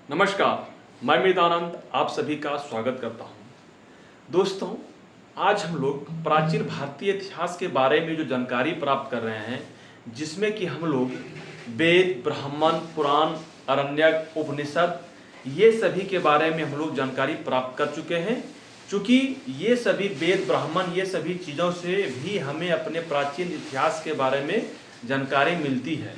नमस्कार, मैं मृदानंद आप सभी का स्वागत करता हूं। दोस्तों, आज हम लोग प्राचीन भारतीय इतिहास के बारे में जो जानकारी प्राप्त कर रहे हैं, जिसमें कि हम लोग वेद, ब्राह्मण, पुराण, आरण्यक, उपनिषद ये सभी के बारे में हम लोग जानकारी प्राप्त कर चुके हैं। चूँकि ये सभी वेद, ब्राह्मण ये सभी चीज़ों से भी हमें अपने प्राचीन इतिहास के बारे में जानकारी मिलती है।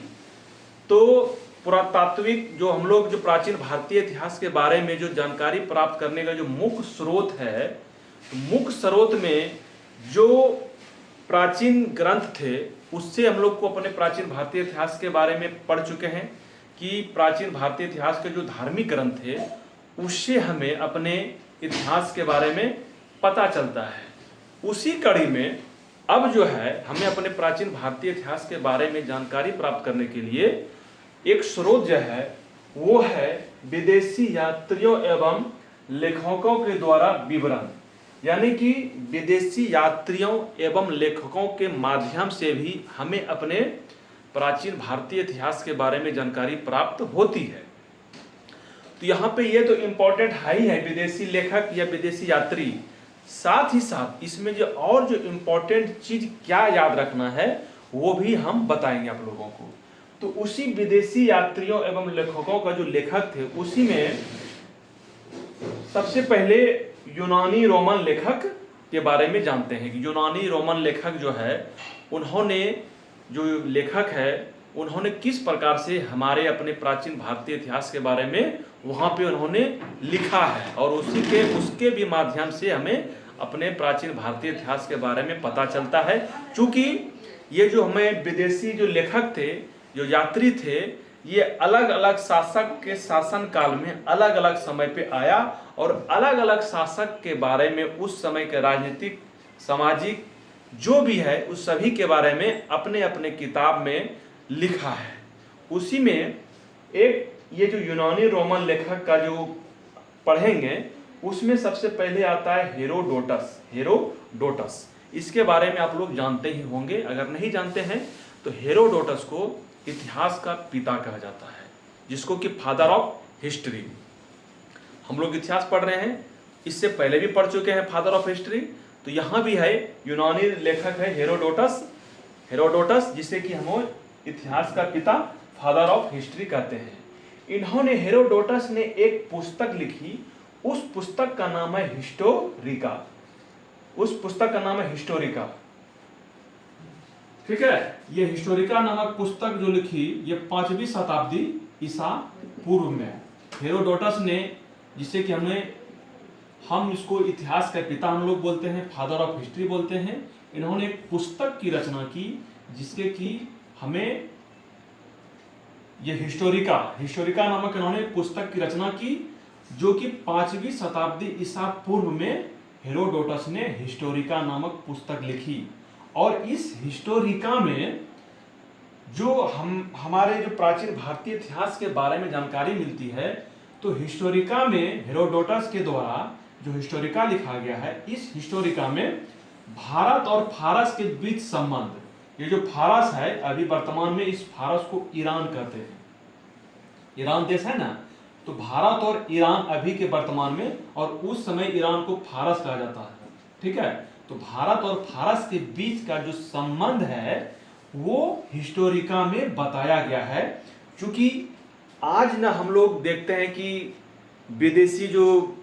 तो पुरातात्विक जो हम लोग जो प्राचीन भारतीय इतिहास के बारे में जो जानकारी प्राप्त करने का जो मुख्य स्रोत है, तो मुख्य स्रोत में जो प्राचीन ग्रंथ थे उससे हम लोग को अपने प्राचीन भारतीय इतिहास के बारे में पढ़ चुके हैं कि प्राचीन भारतीय इतिहास के जो धार्मिक ग्रंथ थे उससे हमें अपने इतिहास के बारे में पता चलता है। उसी कड़ी में अब जो है हमें अपने प्राचीन भारतीय इतिहास के बारे में जानकारी प्राप्त करने के लिए एक स्रोत जो है वो है विदेशी यात्रियों एवं लेखकों के द्वारा विवरण, यानी कि विदेशी यात्रियों एवं लेखकों के माध्यम से भी हमें अपने प्राचीन भारतीय इतिहास के बारे में जानकारी प्राप्त होती है। तो यहाँ पे ये तो इम्पोर्टेंट है ही है, विदेशी लेखक या विदेशी यात्री। साथ ही साथ इसमें जो और जो इम्पोर्टेंट चीज क्या याद रखना है वो भी हम बताएंगे आप लोगों को। तो उसी विदेशी यात्रियों एवं लेखकों का जो लेखक थे उसी में सबसे पहले यूनानी रोमन लेखक के बारे में जानते हैं कि यूनानी रोमन लेखक जो है उन्होंने जो लेखक है उन्होंने किस प्रकार से हमारे अपने प्राचीन भारतीय इतिहास के बारे में वहाँ पे उन्होंने लिखा है, और उसके भी माध्यम से हमें अपने प्राचीन भारतीय इतिहास के बारे में पता चलता है। चूँकि ये जो हमें विदेशी जो लेखक थे, जो यात्री थे, ये अलग अलग शासक के शासन काल में अलग अलग समय पे आया और अलग अलग शासक के बारे में उस समय के राजनीतिक, सामाजिक जो भी है उस सभी के बारे में अपने अपने किताब में लिखा है। उसी में एक ये जो यूनानी रोमन लेखक का जो पढ़ेंगे उसमें सबसे पहले आता है हेरोडोटस। इसके बारे में आप लोग जानते ही होंगे, अगर नहीं जानते हैं तो हेरोडोटस को इतिहास का पिता कहा जाता है, जिसको कि फादर ऑफ हिस्ट्री। हम लोग इतिहास पढ़ रहे हैं, इससे पहले भी पढ़ चुके हैं फादर ऑफ हिस्ट्री। तो यहाँ भी है यूनानी लेखक है हेरोडोटस जिसे कि हम इतिहास का पिता, फादर ऑफ हिस्ट्री कहते हैं। इन्होंने हेरोडोटस ने एक पुस्तक लिखी, उस पुस्तक का नाम है हिस्टोरिका। ठीक है, ये हिस्टोरिका नामक पुस्तक जो लिखी ये 5वीं शताब्दी ईसा पूर्व में हेरोडोटस ने, जिसे कि हम इसको इतिहास का पिता हम लोग बोलते हैं, फादर ऑफ हिस्ट्री बोलते हैं। इन्होंने एक पुस्तक की रचना की जिसके कि हमें ये हिस्टोरिका नामक इन्होंने पुस्तक की रचना की, जो कि 5वीं शताब्दी ईसा पूर्व में हेरोडोटस ने हिस्टोरिका नामक पुस्तक लिखी। और इस हिस्टोरिका में जो हमारे जो प्राचीन भारतीय इतिहास के बारे में जानकारी मिलती है, तो हिस्टोरिका में हेरोडोटस के द्वारा जो हिस्टोरिका लिखा गया है, इस हिस्टोरिका में भारत और फारस के बीच संबंध, ये जो फारस है अभी वर्तमान में इस फारस को ईरान कहते हैं, ईरान देश है ना, तो भारत और ईरान अभी के वर्तमान में, और उस समय ईरान को फारस कहा जाता है। ठीक है, तो भारत और फारस के बीच का जो संबंध है वो हिस्टोरिका में बताया गया है। क्योंकि आज ना हम लोग देखते हैं कि विदेशी जो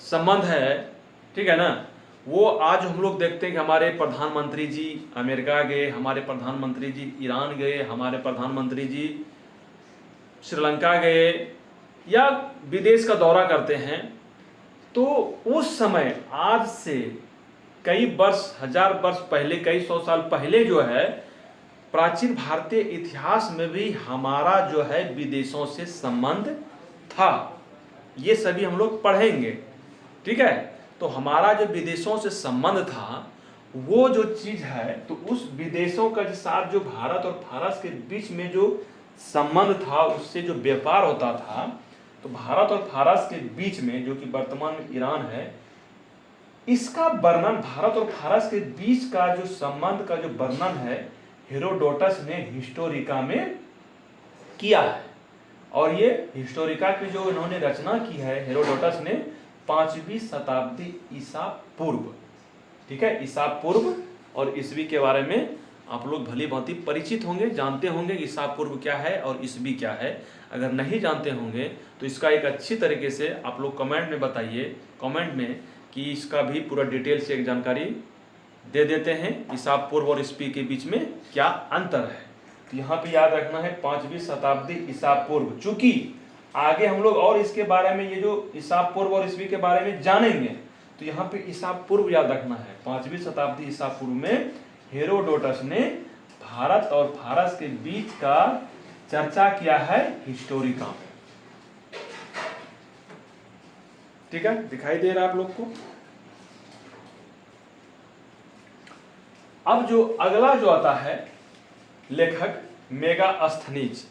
संबंध है, ठीक है ना, वो आज हम लोग देखते हैं कि हमारे प्रधानमंत्री जी अमेरिका गए, हमारे प्रधानमंत्री जी ईरान गए, हमारे प्रधानमंत्री जी श्रीलंका गए या विदेश का दौरा करते हैं। तो उस समय आज से कई वर्ष, 1000 वर्ष पहले, कई 100 साल पहले जो है प्राचीन भारतीय इतिहास में भी हमारा जो है विदेशों से संबंध था। ये सभी हम लोग पढ़ेंगे। ठीक है, तो हमारा जो विदेशों से संबंध था वो जो चीज है, तो उस विदेशों का साथ जो भारत और फारस के बीच में जो संबंध था, उससे जो व्यापार होता था, तो भारत और फारस के बीच में जो कि वर्तमान में ईरान है, इसका वर्णन, भारत और फारस के बीच का जो संबंध का जो वर्णन है हेरोडोटस ने हिस्टोरिका में किया है। और ये हिस्टोरिका की जो इन्होंने रचना की है हेरोडोटस ने 5वीं शताब्दी ईसा पूर्व, ठीक है, ईसा पूर्व और ईसवी के बारे में आप लोग भली भांति परिचित होंगे, जानते होंगे ईसा पूर्व क्या है और ईसवी क्या है। अगर नहीं जानते होंगे तो इसका एक अच्छी तरीके से आप लोग कमेंट में बताइए, कमेंट में, कि इसका भी पूरा डिटेल से एक जानकारी दे देते हैं ईसा पूर्व और ईसवी के बीच में क्या अंतर है। तो यहाँ पे याद रखना है 5वीं शताब्दी ईसा पूर्व। चूंकि आगे हम लोग और इसके बारे में, ये जो ईसा पूर्व और ईसवी के बारे में जानेंगे, तो यहाँ पे ईसा पूर्व याद रखना है। 5वीं शताब्दी ईसा पूर्व में हेरोडोटस ने भारत और फारस के बीच का चर्चा किया है हिस्टोरिका में। ठीक है, दिखाई दे रहा है आप लोग को। अब जो अगला जो आता है लेखक मेगास्थनीज,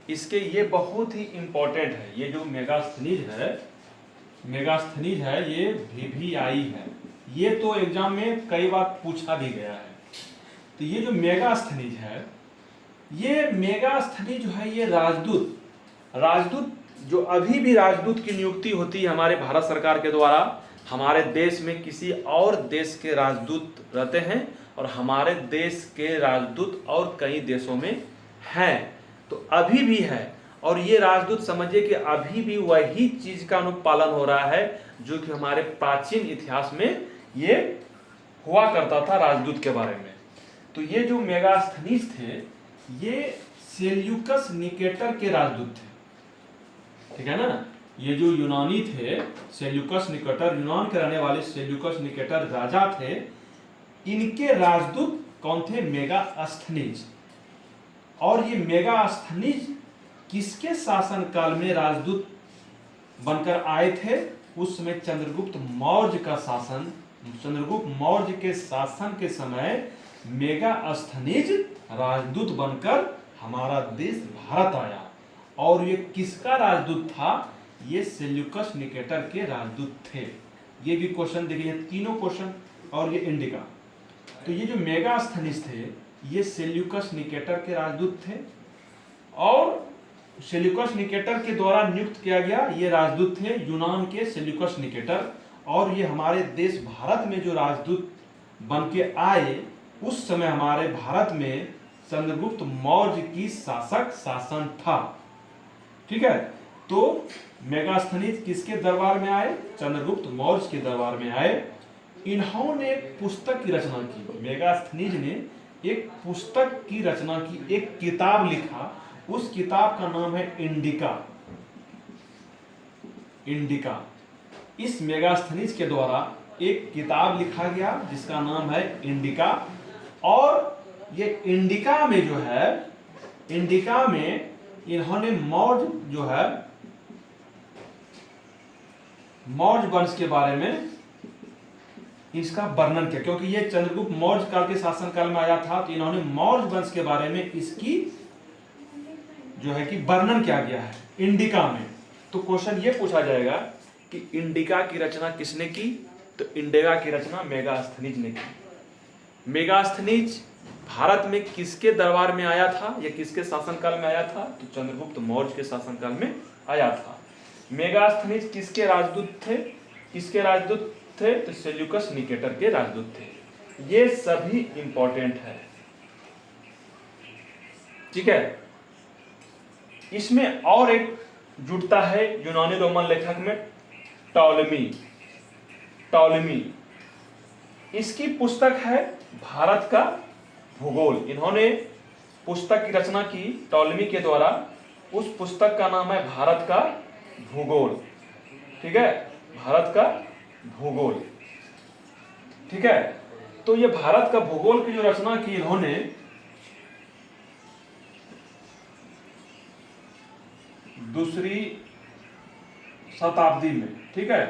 इसके ये बहुत ही इंपॉर्टेंट है। ये जो मेगास्थनीज है ये VVI है। ये तो एग्जाम में कई बार पूछा भी गया है। तो ये जो मेगास्थनीज है, ये मेगास्थनीज जो है, ये राजदूत जो अभी भी राजदूत की नियुक्ति होती है हमारे भारत सरकार के द्वारा, हमारे देश में किसी और देश के राजदूत रहते हैं और हमारे देश के राजदूत और कई देशों में हैं, तो अभी भी है। और ये राजदूत समझिए कि अभी भी वही चीज का अनुपालन हो रहा है जो कि हमारे प्राचीन इतिहास में ये हुआ करता था राजदूत के बारे में। तो ये जो मेगास्थनीज थे, ये सेल्यूकस निकेटर के राजदूत थे, ठीक है ना। ये जो यूनानी थे, सेल्यूकस निकेटर, यूनान के रहने वाले सेल्यूकस निकेटर राजा थे, इनके राजदूत कौन थे? मेगास्थनीज। और ये मेगास्थनीज किसके शासन काल में राजदूत बनकर आए थे? उस समय चंद्रगुप्त मौर्य का शासन, चंद्रगुप्त मौर्य के शासन के समय मेगास्थनीज राजदूत बनकर हमारा देश भारत आया। और ये किसका राजदूत था? ये सेल्यूकस निकेटर के राजदूत थे। ये भी क्वेश्चन देखिए, तीनों क्वेश्चन, और ये इंडिका। तो ये जो मेगास्थनीज थे, ये सेल्यूकस निकेटर के राजदूत थे और सेल्यूकस निकेटर के द्वारा नियुक्त किया गया ये राजदूत थे, यूनान के सेल्यूकस निकेटर। और ये हमारे देश भारत में जो राजदूत बन के आए, उस समय हमारे भारत में चंद्रगुप्त मौर्य की शासन था, ठीक है। तो मेगास्थनीज किसके दरबार में आए? चंद्रगुप्त मौर्य के दरबार में आए। इन्होंने एक पुस्तक की रचना की, मेगास्थनीज ने एक पुस्तक की रचना की, एक किताब लिखा। उस किताब का नाम है इंडिका। इस मेगास्थनीज के द्वारा एक किताब लिखा गया जिसका नाम है इंडिका। और ये इंडिका में जो है, इंडिका में इन्होंने मौर्य जो है, मौर्य वंश के बारे में इसका वर्णन किया, क्योंकि ये चंद्रगुप्त मौर्य काल के शासन काल में आया था। तो इन्होंने मौर्य वंश के बारे में इसकी जो है कि वर्णन किया गया है इंडिका में। तो क्वेश्चन ये पूछा जाएगा कि इंडिका की रचना किसने की? तो इंडिका की रचना मेगास्थनीज ने की। मेगास्थनीज भारत में किसके दरबार में आया था या किसके शासनकाल में आया था? तो चंद्रगुप्त मौर्य के शासनकाल में आया था। मेगास्थनीज किसके राजदूत थे? किसके राजदूत थे? तो सेल्यूकस निकेटर के राजदूत थे। ये सभी इंपॉर्टेंट है, ठीक है। इसमें और एक जुड़ता है यूनानी रोमन लेखक में, टॉलेमी। इसकी पुस्तक है भारत का भूगोल। इन्होंने पुस्तक की रचना की टॉलेमी के द्वारा। उस पुस्तक का नाम है भारत का भूगोल, ठीक है, भारत का भूगोल, ठीक है। तो ये भारत का भूगोल की जो रचना की इन्होंने, दूसरी शताब्दी में, ठीक है,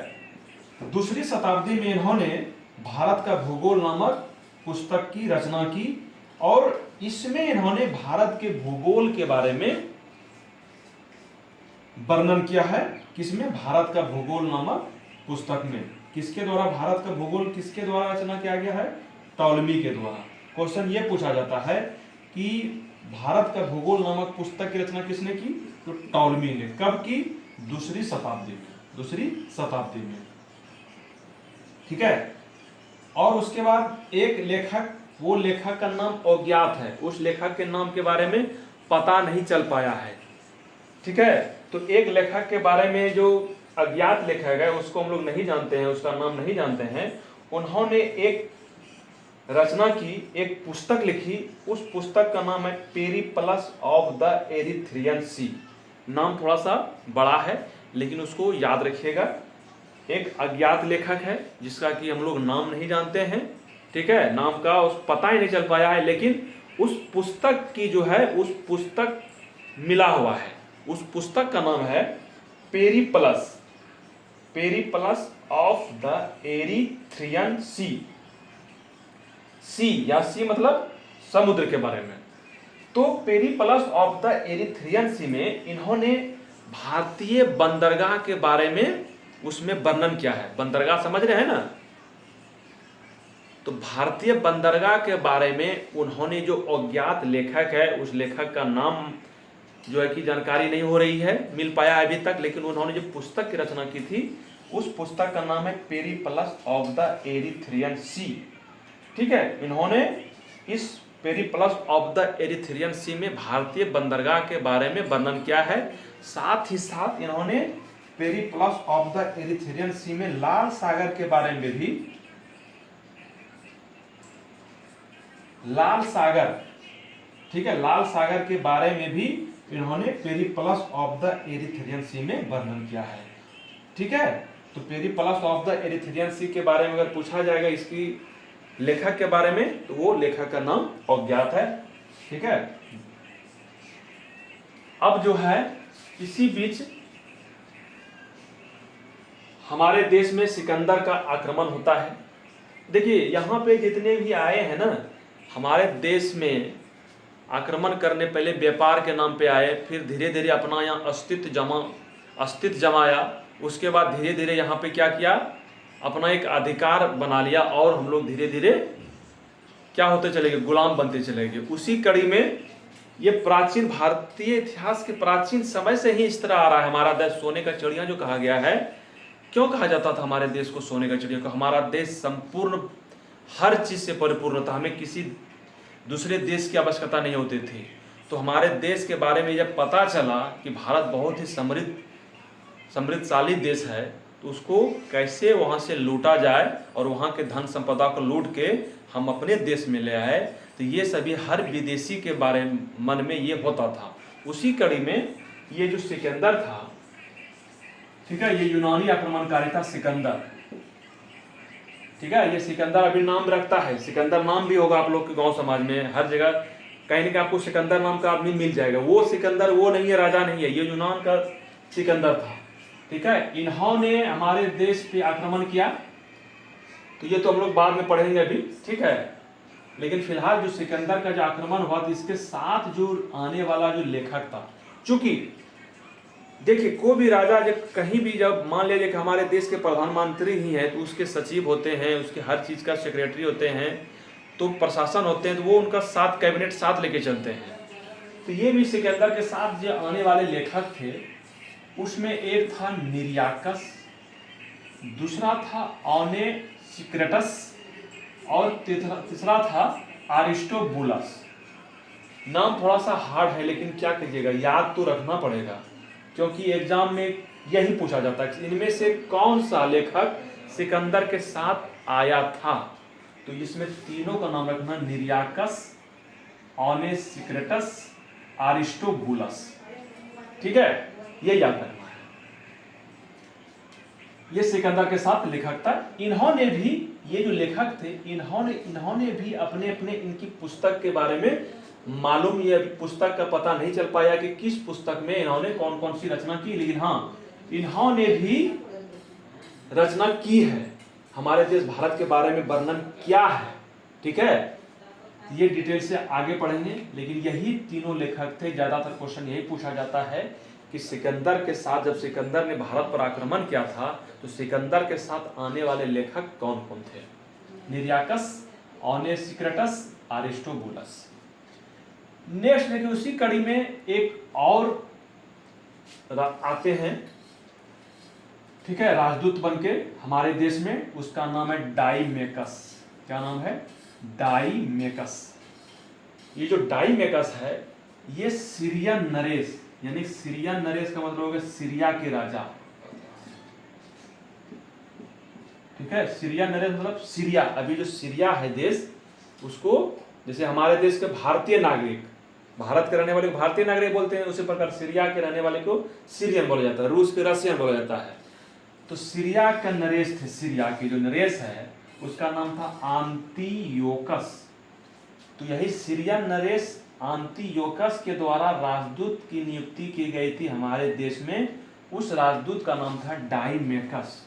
दूसरी शताब्दी में इन्होंने भारत का भूगोल नामक पुस्तक की रचना की। और इसमें इन्होंने भारत के भूगोल के बारे में वर्णन किया है। किसमें? भारत का भूगोल नामक पुस्तक में। किसके द्वारा भारत का भूगोल किसके द्वारा रचना किया गया है? टॉलेमी के द्वारा। क्वेश्चन ये पूछा जाता है कि भारत का भूगोल नामक पुस्तक की रचना किसने की? तो टॉलमी ने। कब की? दूसरी शताब्दी में। ठीक है। और उसके बाद एक लेखक, वो लेखक का नाम अज्ञात है, उस लेखक के नाम के बारे में पता नहीं चल पाया है। ठीक है। तो एक लेखक के बारे में जो अज्ञात लेखक है उसको हम लोग नहीं जानते हैं, उसका नाम नहीं जानते हैं। उन्होंने एक रचना की, एक पुस्तक लिखी, उस पुस्तक का नाम है पेरिप्लस ऑफ द एरिथ्रियन सी। नाम थोड़ा सा बड़ा है लेकिन उसको याद रखिएगा। एक अज्ञात लेखक है जिसका कि हम लोग नाम नहीं जानते हैं। ठीक है, नाम का उस पता ही नहीं चल पाया है, लेकिन उस पुस्तक की जो है, उस पुस्तक मिला हुआ है। उस पुस्तक का नाम है पेरिप्लस ऑफ द एरिथ्रियन सी। सी या सी मतलब समुद्र के बारे में। तो पेरिप्लस ऑफ द एरिथ्रियन सी में इन्होंने भारतीय बंदरगाह के बारे में उसमें वर्णन किया है। बंदरगाह समझ रहे हैं ना? तो भारतीय बंदरगाह के बारे में उन्होंने, जो अज्ञात लेखक है, उस लेखक का नाम जो है कि जानकारी नहीं हो रही है, मिल पाया अभी तक, लेकिन उन्होंने जो पुस्तक की रचना की थी उस पुस्तक का नाम है पेरिप्लस ऑफ द एरिथ्रियन सी। ठीक है, इन्होंने इस पेरिप्लस ऑफ द एरिथ्रियन सी में भारतीय बंदरगाह के बारे में वर्णन किया है। साथ ही साथ इन्होंने पेरिप्लस ऑफ द एरिथ्रियन सी में लाल सागर के बारे में भी, लाल सागर, ठीक है, लाल सागर के बारे में भी इन्होंने पेरिप्लस ऑफ द एरिथ्रियन सी में वर्णन किया है। ठीक है, तो पेरिप्लस ऑफ द एरिथ्रियन सी के बारे में अगर पूछा जाएगा इसकी लेखक के बारे में, तो वो लेखक का नाम अज्ञात है। ठीक है। अब जो है इसी बीच हमारे देश में सिकंदर का आक्रमण होता है। देखिए यहाँ पे जितने भी आए हैं ना हमारे देश में आक्रमण करने, पहले व्यापार के नाम पे आए, फिर धीरे धीरे अपना यहाँ अस्तित्व जमाया, उसके बाद धीरे धीरे यहाँ पे क्या किया, अपना एक अधिकार बना लिया, और हम लोग धीरे धीरे क्या होते चले गए, गुलाम बनते चले गए। उसी कड़ी में ये प्राचीन भारतीय इतिहास के प्राचीन समय से ही इस तरह आ रहा है। हमारा देश सोने का चिड़िया जो कहा गया है, क्यों कहा जाता था हमारे देश को सोने का चिड़िया को? हमारा देश संपूर्ण हर चीज से परिपूर्ण था, हमें किसी दूसरे देश की आवश्यकता नहीं होती थी। तो हमारे देश के बारे में जब पता चला कि भारत बहुत ही समृद्धशाली देश है, तो उसको कैसे वहाँ से लूटा जाए और वहाँ के धन संपदा को लूट के हम अपने देश में ले आए, तो ये सभी हर विदेशी के बारे में मन में ये होता था। उसी कड़ी में ये जो सिकंदर था, ठीक है, ये यूनानी आक्रमणकारी था सिकंदर। ठीक है, ये सिकंदर अभी नाम रखता है, सिकंदर नाम भी होगा आप लोग के गांव समाज में, हर जगह कहीं ना कहीं आपको सिकंदर नाम का आदमी मिल जाएगा। वो सिकंदर वो नहीं है, राजा नहीं है, ये यूनान का सिकंदर था। ठीक है, इन्होंने हमारे देश पे आक्रमण किया, तो ये तो हम लोग बाद में पढ़ेंगे अभी। ठीक है, लेकिन फिलहाल जो सिकंदर का जो आक्रमण हुआ, तो इसके साथ जो आने वाला जो लेखक था, चूंकि देखिए कोई भी राजा जब कहीं भी, जब मान लीजिए कि हमारे देश के प्रधानमंत्री ही हैं, तो उसके सचिव होते हैं, उसके हर चीज़ का सेक्रेटरी होते हैं, तो प्रशासन होते हैं, तो वो उनका साथ कैबिनेट साथ लेके चलते हैं। तो ये भी सिकंदर के साथ जो आने वाले लेखक थे, उसमें एक था निरियाकस, दूसरा था ऑनेसिक्रेटस, और तीसरा था अरिस्टोबुलस। नाम थोड़ा सा हार्ड है, लेकिन क्या कीजिएगा, याद तो रखना पड़ेगा, क्योंकि एग्जाम में यही पूछा जाता है इनमें से कौन सा लेखक सिकंदर के साथ आया था। तो इसमें तीनों का नाम रखना, निरियाकस, ऑनेसिक्रेटस, अरिस्टोबुलस। ठीक है, ये याद रखना है। ये सिकंदर के साथ लेखक था। इन्होंने भी, ये जो लेखक थे, इन्होंने भी अपने अपने इनकी पुस्तक के बारे में मालूम, ये पुस्तक का पता नहीं चल पाया कि किस पुस्तक में इन्होंने कौन कौन सी रचना की, लेकिन हाँ इन्होंने भी रचना की है, हमारे देश भारत के बारे में वर्णन किया है। ठीक है, ये डिटेल से आगे पढ़ेंगे, लेकिन यही तीनों लेखक थे। ज्यादातर क्वेश्चन यही पूछा जाता है कि सिकंदर के साथ, जब सिकंदर ने भारत पर आक्रमण किया था, तो सिकंदर के साथ आने वाले लेखक कौन कौन थे? निरियाकस, ऑनेसिक्रेटस, अरिस्टोबुलस। नेक्स्ट देखिए उसी कड़ी में एक और आते हैं, ठीक है, राजदूत बनके हमारे देश में, उसका नाम है डाइमेकस। क्या नाम है? डाइमेकस। ये जो डाइमेकस है ये सीरियन नरेश, यानी सीरियन नरेश का मतलब हो गया सीरिया के राजा, ठीक है। सीरिया नरेश मतलब सीरिया, अभी जो सीरिया है देश, उसको जैसे हमारे देश के भारतीय नागरिक, भारत के रहने वाले को भारतीय नागरिक बोलते हैं, उसी प्रकार सीरिया के रहने वाले को सीरियन बोला जाता है, रूस के रशियन बोला जाता है। तो सीरिया का नरेश थे, सीरिया के जो नरेश है उसका नाम था आंतियोकस। तो यही सीरिया नरेश आंतियोकस के द्वारा राजदूत की नियुक्ति की गई थी हमारे देश में। उस राजदूत का नाम था डाइमेकस,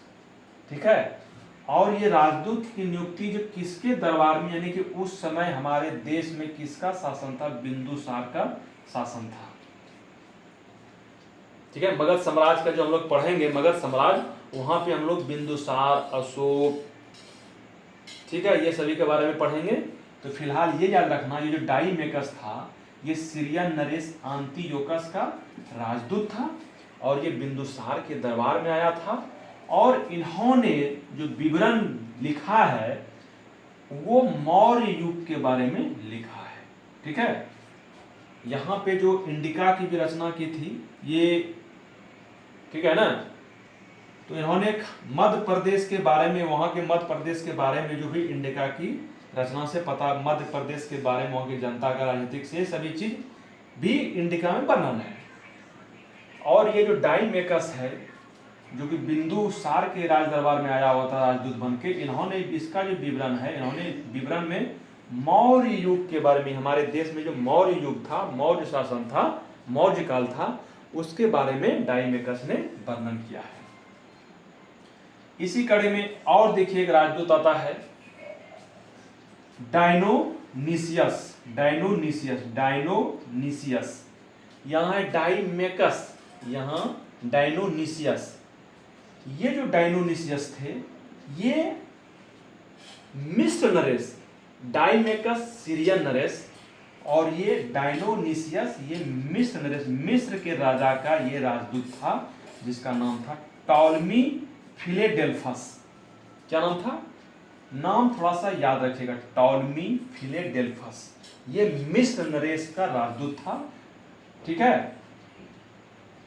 ठीक है। और ये राजदूत की नियुक्ति जो किसके दरबार में, यानी कि उस समय हमारे देश में किसका शासन था? बिंदुसार का शासन था, ठीक है। मगध साम्राज्य का जो हम लोग पढ़ेंगे, मगध साम्राज्य, वहां पे हम लोग बिंदुसार, अशोक, ठीक है, ये सभी के बारे में पढ़ेंगे। तो फिलहाल ये याद रखना, ये जो डाइमेकस था ये सीरियन नरेश आंतियोकस का राजदूत था और ये बिंदुसार के दरबार में आया था। और इन्होंने जो विवरण लिखा है वो मौर्य युग के बारे में लिखा है, ठीक है। यहाँ पे जो इंडिका की भी रचना की थी ये, ठीक है ना। तो इन्होंने मध्य प्रदेश के बारे में, वहाँ के मध्य प्रदेश के बारे में जो भी इंडिका की रचना से पता, मध्य प्रदेश के बारे में, वहाँ की जनता का, राजनीतिक से सभी चीज भी इंडिका में वर्णन है। और ये जो डाइमेकस है जो कि बिंदुसार के राज दरबार में आया हुआ था राजदूत बन के, इन्होंने इसका जो विवरण है, इन्होंने विवरण में मौर्य युग के बारे में, हमारे देश में जो मौर्य युग था, मौर्य शासन था, मौर्य काल था, उसके बारे में डाइमेकस ने वर्णन किया है। इसी कड़ी में और देखिए एक राजदूत आता है डायनोनिसियस। डायनोनिसियस, डायनोनिसियस, यहाँ है डाइमेकस, यहाँ डायनोनिसियस। ये जो डायनोनिसियस थे ये मिस्र नरेश, डाइमेकस सीरियन नरेश और ये डायनोनिसियस ये मिस्र नरेश, मिस्र के राजा का ये राजदूत था जिसका नाम था टॉलमी फिलेडेल्फस। क्या नाम था? नाम थोड़ा सा याद रखिएगा, टॉलमी फिलेडेल्फस। ये मिस्र नरेश का राजदूत था, ठीक है।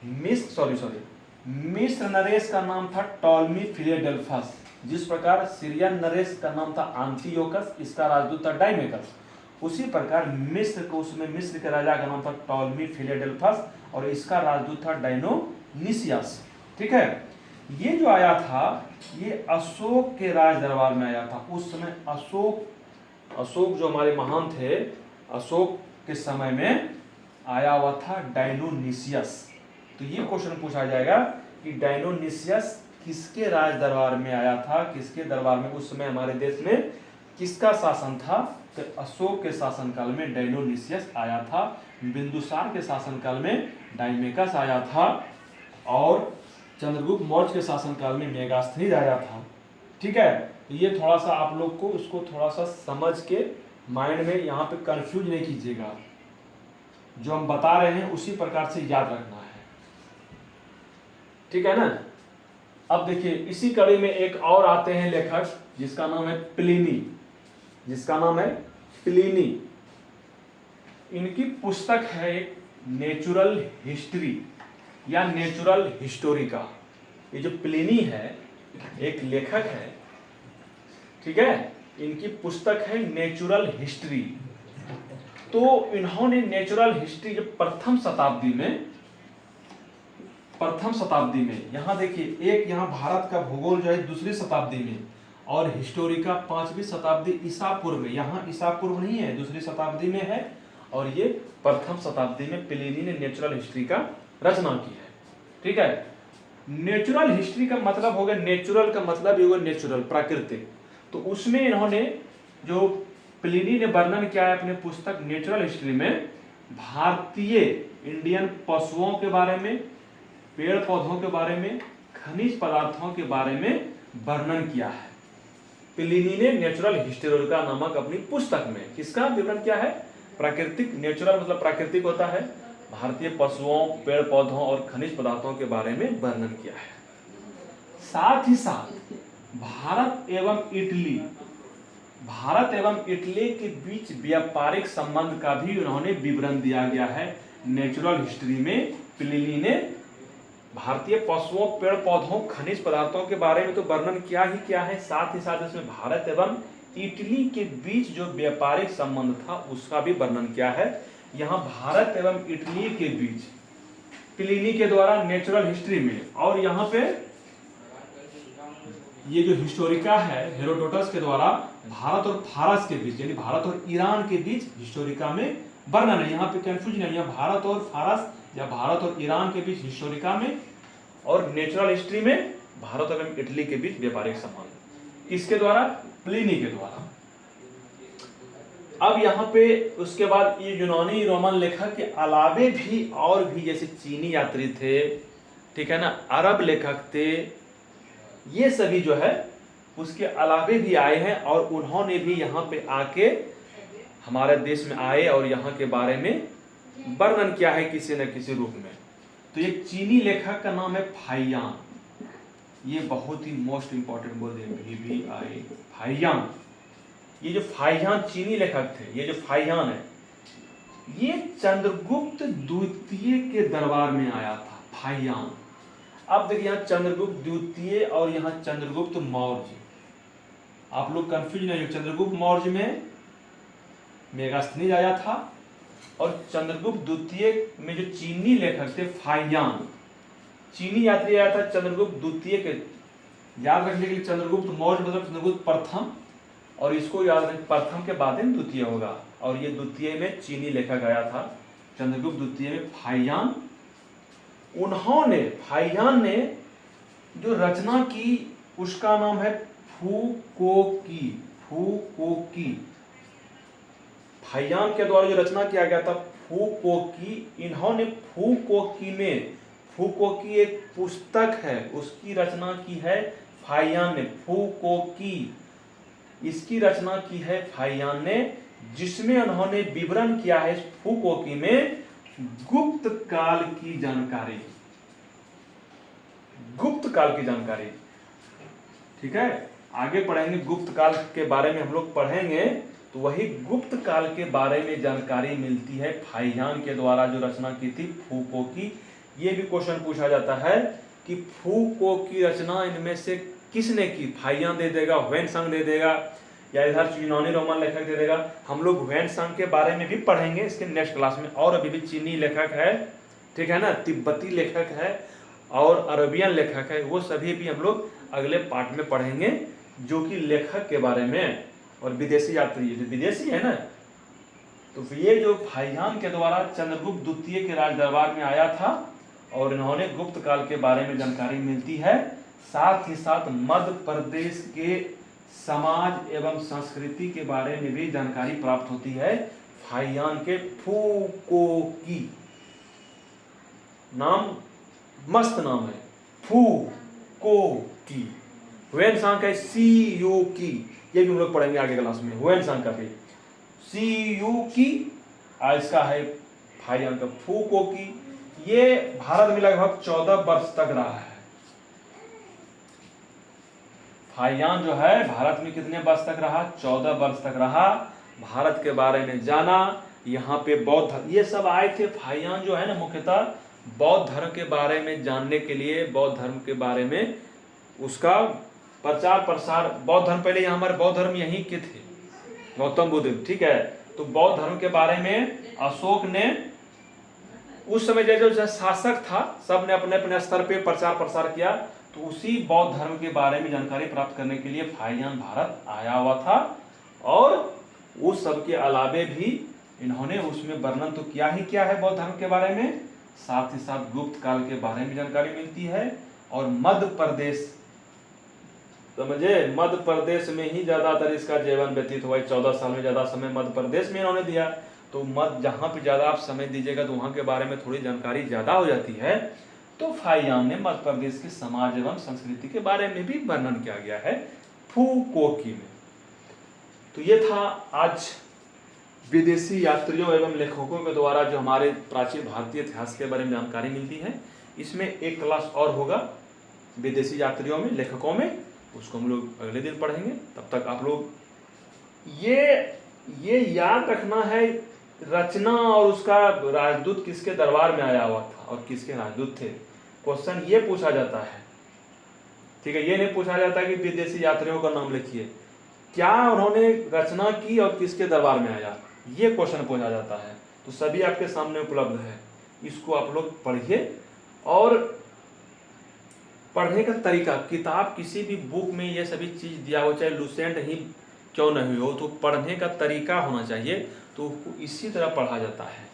मिस्र नरेश का नाम था टॉलमी फिलेडेल्फस। जिस प्रकार सीरियन नरेश का नाम था आंतियोकस, इसका राजदूत था डाइमेकस, उसी प्रकार मिस्र को, उसमें मिस्र के राजा का नाम था टॉलमी फिलेडेल्फस और इसका राजदूत था डायनोनिसियस, ठीक है। ये जो आया था ये अशोक के राज दरबार में आया था। उस समय अशोक जो हमारे महान थे, अशोक के समय में आया हुआ था डायनोनिसियस। तो ये क्वेश्चन पूछा जाएगा कि डायनोनिसियस किसके राज दरबार में आया था, किसके दरबार में, उस समय हमारे देश में किसका शासन था? तो अशोक के शासनकाल में डायनोनिसियस आया था, बिंदुसार के शासनकाल में डाइमेकस आया था और चंद्रगुप्त मौर्य के शासनकाल में मेगास्थनीज आया था, ठीक है। तो ये थोड़ा सा आप लोग को उसको थोड़ा सा समझ के माइंड में यहाँ पे कंफ्यूज नहीं कीजिएगा, जो हम बता रहे हैं उसी प्रकार से याद रखना है, ठीक है ना। अब देखिए इसी कड़ी में एक और आते हैं लेखक जिसका नाम है प्लिनी, जिसका नाम है प्लिनी। इनकी पुस्तक है एक नेचुरल हिस्ट्री या नेचुरल हिस्टोरिका। ये जो प्लिनी है एक लेखक है, ठीक है। इनकी पुस्तक है नेचुरल हिस्ट्री। तो इन्होंने नेचुरल हिस्ट्री जो प्रथम शताब्दी में, यहाँ देखिए एक यहाँ भारत का भूगोल जो है दूसरी शताब्दी में और हिस्टोरिका 5वीं शताब्दी ईसा पूर्व में, यहाँ ईसा पूर्व नहीं है, दूसरी शताब्दी में है और ये प्रथम शताब्दी में प्लिनी ने नेचुरल हिस्ट्री का रचना की है, ठीक है। नेचुरल हिस्ट्री का मतलब हो गया, नेचुरल का मतलब ये होगा नेचुरल, प्राकृतिक। तो उसमें इन्होंने जो प्लिनी ने वर्णन किया है अपने पुस्तक नेचुरल हिस्ट्री में, भारतीय इंडियन पशुओं के बारे में, पेड़ पौधों के बारे में, खनिज पदार्थों के बारे में वर्णन किया है प्लिनी ने नेचुरल हिस्टोरिका नामक अपनी पुस्तक में। किसका विवरण किया है? प्राकृतिक, नेचुरल मतलब प्राकृतिक होता है, भारतीय पशुओं, पेड़ पौधों और खनिज पदार्थों के बारे में वर्णन किया है। साथ ही साथ भारत एवं इटली के बीच व्यापारिक संबंध का भी उन्होंने विवरण दिया गया है। नेचुरल हिस्ट्री में प्लिनी ने भारतीय पशुओं, पेड़ पौधों, खनिज पदार्थों के बारे में तो वर्णन किया ही क्या है, साथ ही साथ इसमें भारत एवं इटली के बीच जो व्यापारिक संबंध था उसका भी वर्णन किया है। यहाँ भारत एवं इटली के बीच प्लिनी के द्वारा नेचुरल हिस्ट्री में, और यहाँ पे ये जो हिस्टोरिका है हेरोडोटस के द्वारा भारत और फारस के बीच, यानी भारत और ईरान के बीच हिस्टोरिका में वर्णन है। यहाँ पे कंफ्यूजन है, यहाँ भारत और फारस या भारत और ईरान के बीच हिस्टोरिका में, और नेचुरल हिस्ट्री में भारत एवं इटली के बीच व्यापारिक संबंध। किसके द्वारा? प्लिनी के द्वारा। अब यहाँ पे उसके बाद ये यूनानी रोमन लेखक के अलावे भी और भी जैसे चीनी यात्री थे, ठीक है ना, अरब लेखक थे, ये सभी जो है उसके अलावे भी आए हैं और उन्होंने भी यहाँ पे आके हमारे देश में आए और यहाँ के बारे में वर्णन किया है किसी न किसी रूप में। तो ये चीनी लेखक का नाम है फाहियान, ये बहुत ही मोस्ट इंपॉर्टेंट बोल दिए फाहियान। ये जो फाहियान चीनी लेखक थे, ये जो फाहियान है ये चंद्रगुप्त द्वितीय के दरबार में आया था, फाहियान। अब देखिए यहाँ चंद्रगुप्त द्वितीय और यहाँ चंद्रगुप्त मौर्य, आप लोग कंफ्यूज नहीं हो। चंद्रगुप्त मौर्य में मेगास्थनीज आया था और चंद्रगुप्त द्वितीय में जो चीनी लेखक थे फाहियान, चीनी यात्री आया था चंद्रगुप्त द्वितीय के। याद रखने के लिए चंद्रगुप्त मौर्य मतलब चंद्रगुप्त प्रथम, और इसको याद रखिए प्रथम के बाद में द्वितीय होगा, और ये द्वितीय में चीनी लेखक आया था चंद्रगुप्त द्वितीय में फाहियान। फाहियान ने जो रचना की उसका नाम है फुकोकी। फाहियान के द्वारा जो रचना किया गया था फुकोकी, इन्होंने फुकोकी एक पुस्तक है उसकी रचना की है फाहियान ने। फुकोकी इसकी रचना की है फाहियान ने, जिसमें उन्होंने विवरण किया है फुकोकी में गुप्त काल की जानकारी, ठीक है। आगे पढ़ेंगे गुप्त काल के बारे में, हम लोग पढ़ेंगे तो वही गुप्त काल के बारे में जानकारी मिलती है फाहियान के द्वारा जो रचना की थी फुकोकी। ये भी क्वेश्चन पूछा जाता है कि फुकोकी रचना इनमें से किसने की? फाहियान दे देगा, ह्वेनसांग दे देगा, या इधर यूनानी रोमन लेखक दे देगा। हम लोग ह्वेनसांग के बारे में भी पढ़ेंगे इसके नेक्स्ट क्लास में। और अभी भी चीनी लेखक है, ठीक है ना, तिब्बती लेखक है और अरबियन लेखक है, वो सभी भी हम लोग अगले पार्ट में पढ़ेंगे जो कि लेखक के बारे में। और विदेशी यात्री जो विदेशी है ना, तो ये जो फाहियान के द्वारा चंद्रगुप्त द्वितीय के राज दरबार में आया था और इन्होंने गुप्त काल के बारे में जानकारी मिलती है। साथ ही साथ मध्य प्रदेश के समाज एवं संस्कृति के बारे में भी जानकारी प्राप्त होती है फाहियान के। फुकोकी नाम मस्त नाम है, फुकोकी। ह्वेनसांग का सीयूकी, ये भी हम लोग पढ़ेंगे आगे क्लास में। ह्वेनसांग का भी सीयूकी, इसका है फाहियान का फुकोकी। ये भारत में लगभग 14 वर्ष तक रहा है। फाहियान जो है भारत में कितने वर्ष तक रहा? 14 वर्ष तक रहा। भारत के बारे में जाना, यहाँ पे बौद्ध ये सब आए थे। फाहियान जो है ना मुख्यतः बौद्ध धर्म के बारे में जानने के लिए, बौद्ध धर्म के बारे में उसका प्रचार प्रसार। बौद्ध धर्म पहले यहाँ हमारे बौद्ध धर्म यहीं के थे, गौतम बुद्ध, ठीक है। तो बौद्ध धर्म के बारे में अशोक ने उस समय जैसे शासक था, सब ने अपने अपने स्तर पे प्रचार प्रसार किया, तो उसी बौद्ध धर्म के बारे में जानकारी प्राप्त करने के लिए फाहियान भारत आया हुआ था। और उस सब के अलावे भी इन्होंने उसमें वर्णन तो किया ही क्या है बौद्ध धर्म के बारे में, साथ ही साथ गुप्त काल के बारे में जानकारी मिलती है। और मध्य प्रदेश, समझे, मध्य प्रदेश में ही ज्यादातर इसका जीवन व्यतीत हुआ। 14 साल में ज्यादा समय मध्य प्रदेश में इन्होंने दिया। तो मध्य जहाँ पे ज्यादा आप समय दीजिएगा तो वहाँ के बारे में थोड़ी जानकारी ज्यादा हो जाती है। तो फाहियान ने मध्य प्रदेश के समाज एवं संस्कृति के बारे में भी वर्णन किया गया है फुकोकी में। तो ये था आज विदेशी यात्रियों एवं लेखकों के द्वारा जो हमारे प्राचीन भारतीय इतिहास के बारे में जानकारी मिलती है, इसमें एक क्लास और होगा विदेशी यात्रियों में, लेखकों में, उसको हम लोग अगले दिन पढ़ेंगे। तब तक आप लोग ये याद रखना है, रचना और उसका राजदूत किसके दरबार में आया हुआ था और किसके राजदूत थे। क्वेश्चन ये पूछा जाता है, ठीक है, ये नहीं पूछा जाता कि विदेशी यात्रियों का नाम लिखिए, क्या उन्होंने रचना की और किसके दरबार में आया, ये क्वेश्चन पूछा जाता है। तो सभी आपके सामने उपलब्ध है, इसको आप लोग पढ़िए। और पढ़ने का तरीका, किताब किसी भी बुक में ये सभी चीज़ दिया हो, चाहे लूसेंट ही क्यों नहीं हो, तो पढ़ने का तरीका होना चाहिए। तो इसी तरह पढ़ा जाता है।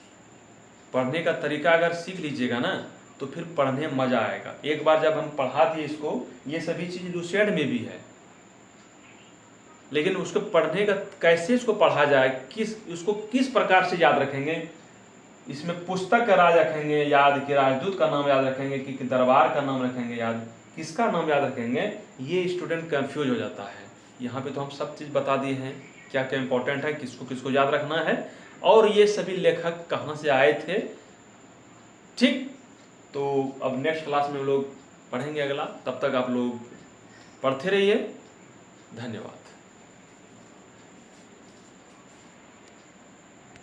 पढ़ने का तरीका अगर सीख लीजिएगा ना, तो फिर पढ़ने में मज़ा आएगा। एक बार जब हम पढ़ा दिए इसको, ये सभी चीज़ लूसेंट में भी है, लेकिन उसको पढ़ने का कैसे इसको पढ़ा जाए, उसको किस प्रकार से याद रखेंगे, इसमें पुस्तक का राज रखेंगे याद, कि राजदूत का नाम याद रखेंगे, कि दरबार का नाम रखेंगे याद, किसका नाम याद रखेंगे, ये स्टूडेंट कंफ्यूज हो जाता है। यहाँ पे तो हम सब चीज़ बता दिए हैं, क्या क्या इंपॉर्टेंट है, किसको किसको याद रखना है, और ये सभी लेखक कहाँ से आए थे। ठीक, तो अब नेक्स्ट क्लास में हम लोग पढ़ेंगे अगला। तब तक आप लोग पढ़ते रहिए। धन्यवाद।